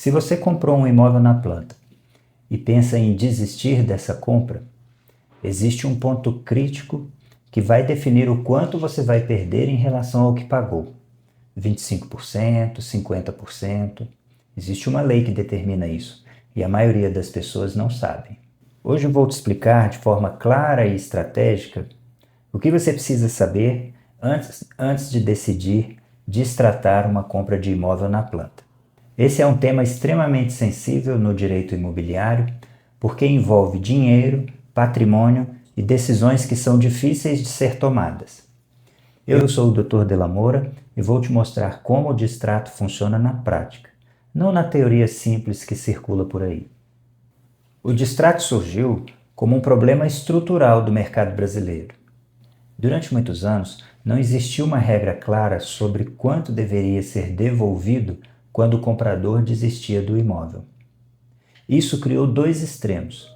Se você comprou um imóvel na planta e pensa em desistir dessa compra, existe um ponto crítico que vai definir o quanto você vai perder em relação ao que pagou. 25%, 50%. Existe uma lei que determina isso e a maioria das pessoas não sabe. Hoje eu vou te explicar de forma clara e estratégica o que você precisa saber antes de decidir destratar uma compra de imóvel na planta. Esse é um tema extremamente sensível no direito imobiliário porque envolve dinheiro, patrimônio e decisões que são difíceis de ser tomadas. Eu sou o Dr. Della Moura e vou te mostrar como o distrato funciona na prática, não na teoria simples que circula por aí. O distrato surgiu como um problema estrutural do mercado brasileiro. Durante muitos anos, não existia uma regra clara sobre quanto deveria ser devolvido quando o comprador desistia do imóvel. Isso criou dois extremos: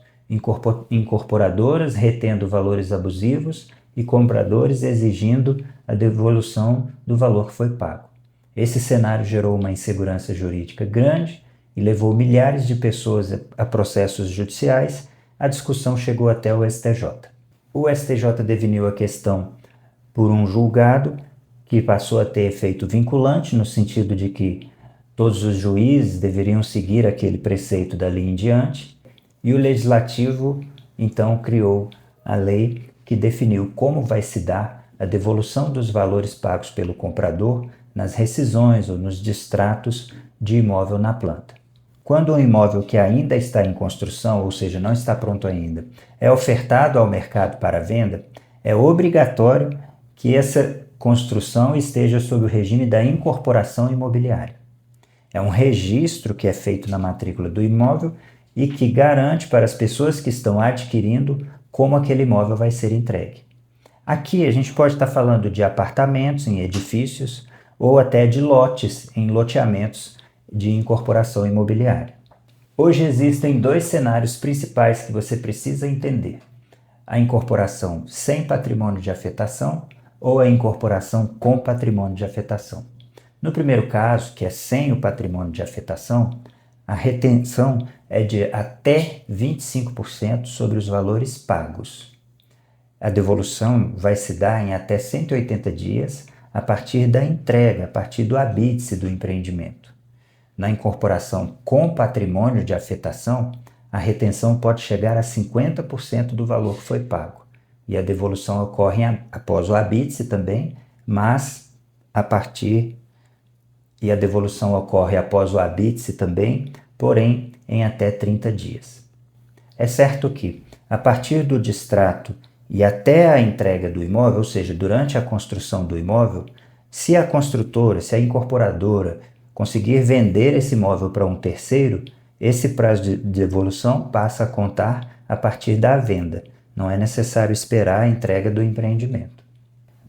incorporadoras retendo valores abusivos e compradores exigindo a devolução do valor que foi pago. Esse cenário gerou uma insegurança jurídica grande e levou milhares de pessoas a processos judiciais. A discussão chegou até o STJ. O STJ definiu a questão por um julgado que passou a ter efeito vinculante, no sentido de que todos os juízes deveriam seguir aquele preceito dali em diante, e o Legislativo, então, criou a lei que definiu como vai se dar a devolução dos valores pagos pelo comprador nas rescisões ou nos distratos de imóvel na planta. Quando um imóvel que ainda está em construção, ou seja, não está pronto ainda, é ofertado ao mercado para venda, é obrigatório que essa construção esteja sob o regime da incorporação imobiliária. É um registro que é feito na matrícula do imóvel e que garante para as pessoas que estão adquirindo como aquele imóvel vai ser entregue. Aqui a gente pode estar falando de apartamentos em edifícios ou até de lotes em loteamentos de incorporação imobiliária. Hoje existem dois cenários principais que você precisa entender: a incorporação sem patrimônio de afetação ou a incorporação com patrimônio de afetação. No primeiro caso, que é sem o patrimônio de afetação, a retenção é de até 25% sobre os valores pagos. A devolução vai se dar em até 180 dias a partir da entrega, a partir do habite do empreendimento. Na incorporação com patrimônio de afetação, a retenção pode chegar a 50% do valor que foi pago. E a devolução ocorre após o habite também, mas a devolução ocorre após o habite também, porém em até 30 dias. É certo que, a partir do distrato e até a entrega do imóvel, ou seja, durante a construção do imóvel, se a construtora, se a incorporadora conseguir vender esse imóvel para um terceiro, esse prazo de devolução passa a contar a partir da venda. Não é necessário esperar a entrega do empreendimento.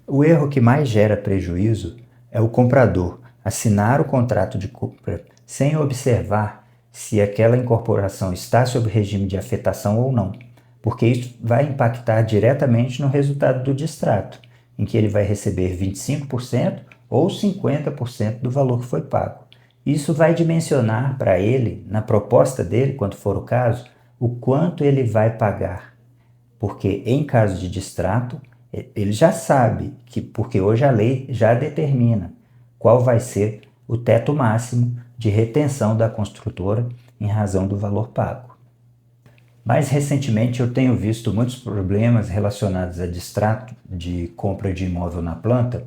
O erro que mais gera prejuízo é o comprador assinar o contrato de compra sem observar se aquela incorporação está sob regime de afetação ou não, porque isso vai impactar diretamente no resultado do distrato, em que ele vai receber 25% ou 50% do valor que foi pago. Isso vai dimensionar para ele, na proposta dele, quando for o caso, o quanto ele vai pagar. Porque em caso de distrato, ele já sabe, porque hoje a lei já determina qual vai ser o teto máximo de retenção da construtora em razão do valor pago. Mais recentemente eu tenho visto muitos problemas relacionados a distrato de compra de imóvel na planta,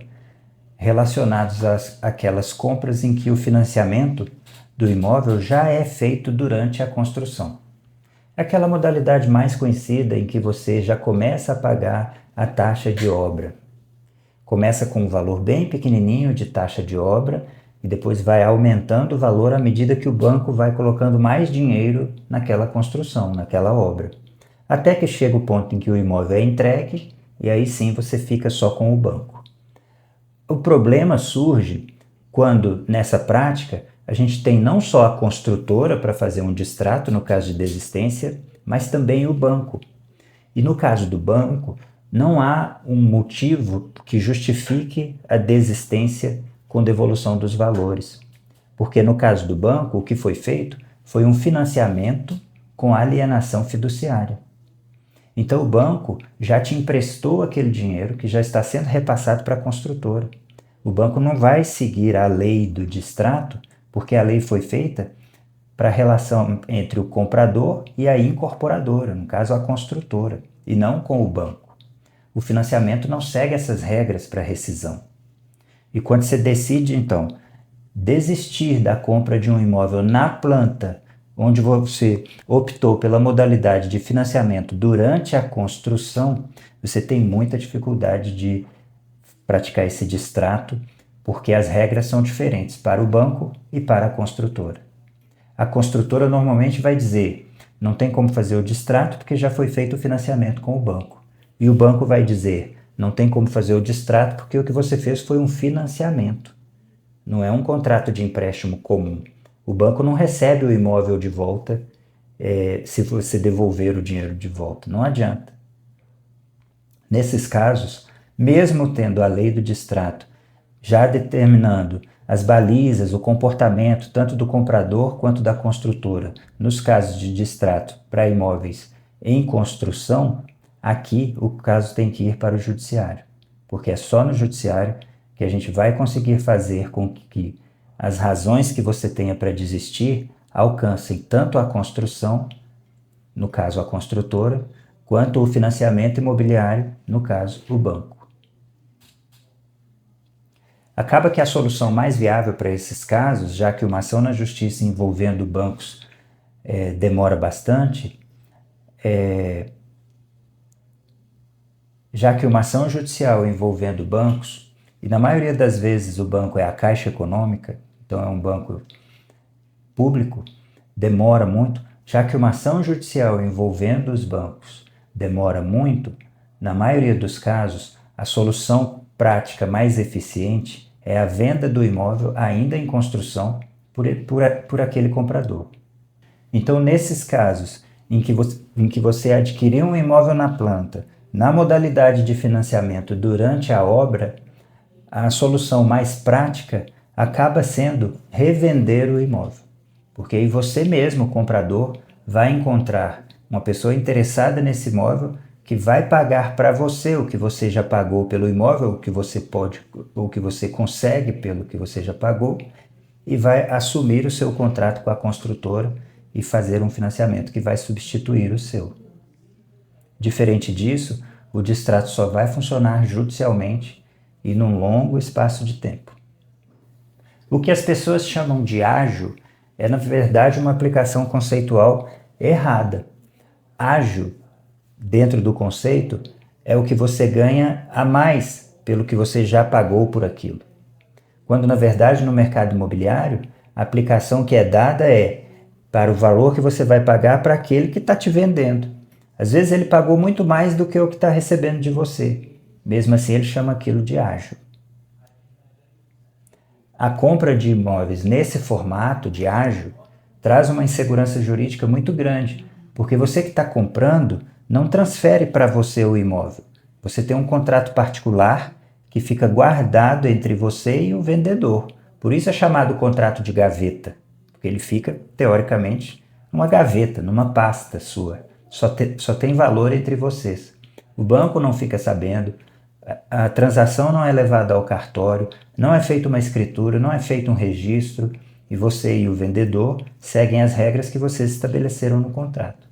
relacionados àquelas compras em que o financiamento do imóvel já é feito durante a construção. Aquela modalidade mais conhecida em que você já começa a pagar a taxa de obra. Começa com um valor bem pequenininho de taxa de obra e depois vai aumentando o valor à medida que o banco vai colocando mais dinheiro naquela construção, naquela obra. Até que chega o ponto em que o imóvel é entregue e aí sim você fica só com o banco. O problema surge quando, nessa prática, a gente tem não só a construtora para fazer um distrato no caso de desistência, mas também o banco. E no caso do banco, não há um motivo que justifique a desistência com devolução dos valores. Porque no caso do banco, o que foi feito foi um financiamento com alienação fiduciária. Então o banco já te emprestou aquele dinheiro que já está sendo repassado para a construtora. O banco não vai seguir a lei do distrato, porque a lei foi feita para a relação entre o comprador e a incorporadora, no caso a construtora, e não com o banco. O financiamento não segue essas regras para rescisão. E quando você decide, então, desistir da compra de um imóvel na planta, onde você optou pela modalidade de financiamento durante a construção, você tem muita dificuldade de praticar esse distrato, porque as regras são diferentes para o banco e para a construtora. A construtora normalmente vai dizer, não tem como fazer o distrato porque já foi feito o financiamento com o banco. E o banco vai dizer, não tem como fazer o distrato porque o que você fez foi um financiamento. Não é um contrato de empréstimo comum. O banco não recebe o imóvel de volta se você devolver o dinheiro de volta. Não adianta. Nesses casos, mesmo tendo a lei do distrato já determinando as balizas, o comportamento tanto do comprador quanto da construtora, nos casos de distrato para imóveis em construção, aqui o caso tem que ir para o judiciário, porque é só no judiciário que a gente vai conseguir fazer com que as razões que você tenha para desistir alcancem tanto a construção, no caso a construtora, quanto o financiamento imobiliário, no caso o banco. Acaba que a solução mais viável para esses casos, já que uma ação na justiça envolvendo bancos demora bastante, já que uma ação judicial envolvendo bancos, e na maioria das vezes o banco é a Caixa Econômica, então é um banco público, demora muito, já que uma ação judicial envolvendo os bancos demora muito, na maioria dos casos, a solução prática mais eficiente é a venda do imóvel ainda em construção por aquele comprador. Então, nesses casos em que você adquiriu um imóvel na planta, na modalidade de financiamento durante a obra, a solução mais prática acaba sendo revender o imóvel. Porque aí você mesmo, comprador, vai encontrar uma pessoa interessada nesse imóvel que vai pagar para você o que você já pagou pelo imóvel, o que você pode, o que você consegue pelo que você já pagou, e vai assumir o seu contrato com a construtora e fazer um financiamento que vai substituir o seu. Diferente disso, o distrato só vai funcionar judicialmente e num longo espaço de tempo. O que as pessoas chamam de ágio é, na verdade, uma aplicação conceitual errada. Ágio, dentro do conceito, é o que você ganha a mais pelo que você já pagou por aquilo. Quando, na verdade, no mercado imobiliário, a aplicação que é dada é para o valor que você vai pagar para aquele que está te vendendo. Às vezes ele pagou muito mais do que o que está recebendo de você. Mesmo assim, ele chama aquilo de ágio. A compra de imóveis nesse formato de ágio traz uma insegurança jurídica muito grande, porque você que está comprando não transfere para você o imóvel. Você tem um contrato particular que fica guardado entre você e o vendedor. Por isso é chamado contrato de gaveta, porque ele fica, teoricamente, numa gaveta, numa pasta sua. Só tem valor entre vocês. O banco não fica sabendo, a transação não é levada ao cartório, não é feita uma escritura, não é feito um registro, e você e o vendedor seguem as regras que vocês estabeleceram no contrato.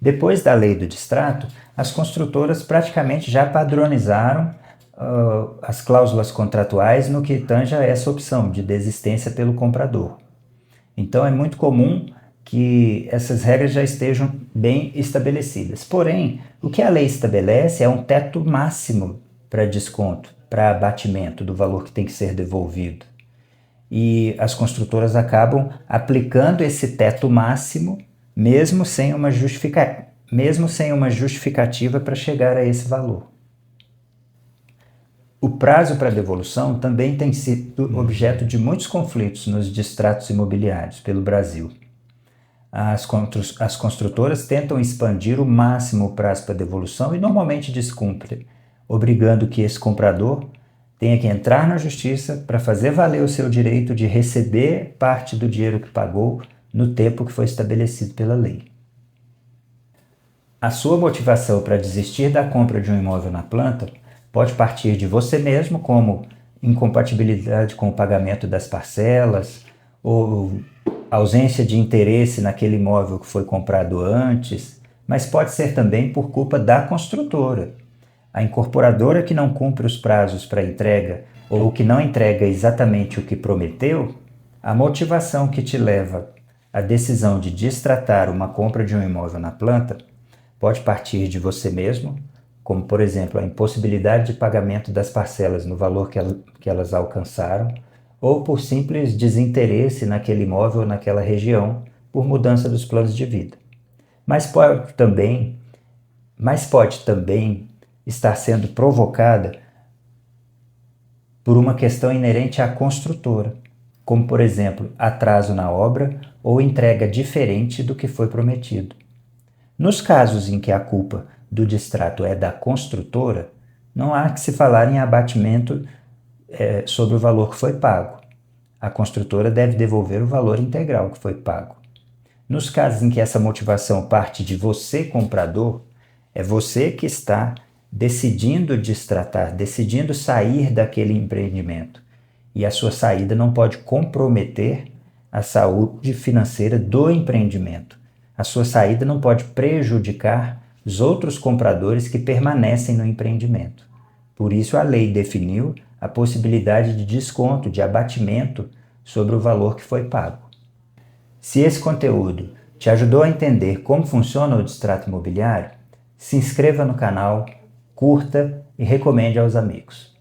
Depois da lei do distrato, as construtoras praticamente já padronizaram as cláusulas contratuais no que tange a essa opção de desistência pelo comprador. Então é muito comum que essas regras já estejam bem estabelecidas. Porém, o que a lei estabelece é um teto máximo para desconto, para abatimento do valor que tem que ser devolvido. E as construtoras acabam aplicando esse teto máximo mesmo sem uma justificativa para chegar a esse valor. O prazo para devolução também tem sido objeto de muitos conflitos nos distratos imobiliários pelo Brasil. As construtoras tentam expandir o máximo o prazo para devolução e normalmente descumprem, obrigando que esse comprador tenha que entrar na justiça para fazer valer o seu direito de receber parte do dinheiro que pagou no tempo que foi estabelecido pela lei. A sua motivação para desistir da compra de um imóvel na planta pode partir de você mesmo, como incompatibilidade com o pagamento das parcelas, ou ausência de interesse naquele imóvel que foi comprado antes, mas pode ser também por culpa da construtora. A incorporadora que não cumpre os prazos para entrega ou que não entrega exatamente o que prometeu, a motivação que te leva à decisão de destratar uma compra de um imóvel na planta pode partir de você mesmo, como por exemplo a impossibilidade de pagamento das parcelas no valor que elas alcançaram, ou por simples desinteresse naquele imóvel ou naquela região por mudança dos planos de vida. Mas pode também estar sendo provocada por uma questão inerente à construtora, como por exemplo atraso na obra ou entrega diferente do que foi prometido. Nos casos em que a culpa do distrato é da construtora, não há que se falar em abatimento sobre o valor que foi pago. A construtora deve devolver o valor integral que foi pago. Nos casos em que essa motivação parte de você, comprador, é você que está decidindo distratar, decidindo sair daquele empreendimento. E a sua saída não pode comprometer a saúde financeira do empreendimento. A sua saída não pode prejudicar os outros compradores que permanecem no empreendimento. Por isso, a lei definiu a possibilidade de desconto, de abatimento sobre o valor que foi pago. Se esse conteúdo te ajudou a entender como funciona o distrato imobiliário, se inscreva no canal, curta e recomende aos amigos.